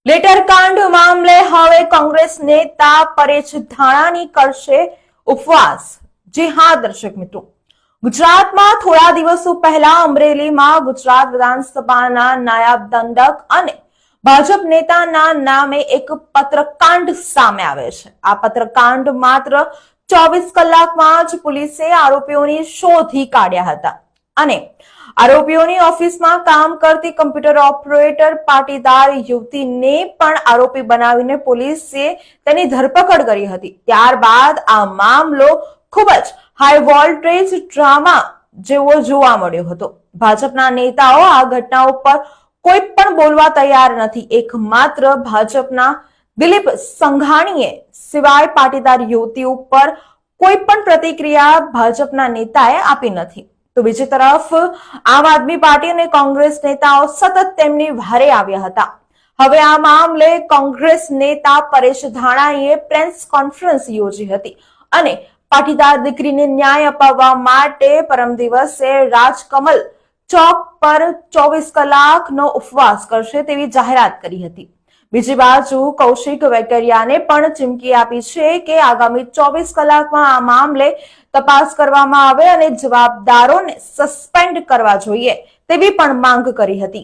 Letter કાંડ મામલે હવે કોંગ્રેસ નેતા પરેશ ધાનાણી કરશે ઉપવાસ। જી હા દર્શક મિત્રો, ગુજરાતમાં થોડા દિવસો પહેલા અમરેલીમાં ગુજરાત વિધાનસભાના નાયબ દંડક અને ભાજપ નેતાના નામે એક પત્રકાંડ સામે આવે છે। આ પત્રકાંડ માત્ર 24 કલાકમાં જ પોલીસે આરોપીઓની શોધી કાઢ્યા હતા અને આરોપીઓની ઓફિસમાં કામ કરતી કમ્પ્યુટર ઓપરેટર પાટીદાર યુવતીને પણ આરોપી બનાવીને પોલીસે તેની ધરપકડ કરી હતી। ત્યારબાદ આ મામલો ખૂબ જ હાઈ વોલ્ટેજ ડ્રામા જેવો જોવા મળ્યો હતો। ભાજપના નેતાઓ આ ઘટના ઉપર કોઈ પણ બોલવા તૈયાર નથી। એકમાત્ર ભાજપના દિલીપ સંઘાણીએ સિવાય પાટીદાર યુવતી ઉપર કોઈ પણ પ્રતિક્રિયા ભાજપના નેતાએ આપી નથી। તો બીજી તરફ આમ આદમી પાર્ટી અને કોંગ્રેસ નેતાઓ સતત તેમની વારે આવ્યા હતા। હવે આ મામલે કોંગ્રેસ નેતા પરેશ ધાનાણીએ પ્રેસ કોન્ફરન્સ યોજી હતી અને પાટીદાર દીકરીને ન્યાય અપાવવા માટે પરમ દિવસે રાજકમલ ચોક પર 24 કલાકનો ઉપવાસ કરશે તેવી જાહેરાત કરી હતી। બીજી બાજુ કૌશિક વેકરિયાને પણ ચીમકી આપી છે કે આગામી 24 કલાકમાં આ મામલે તપાસ કરવામાં આવે અને જવાબદારોને સસ્પેન્ડ કરવા જોઈએ તેવી પણ માંગ કરી હતી।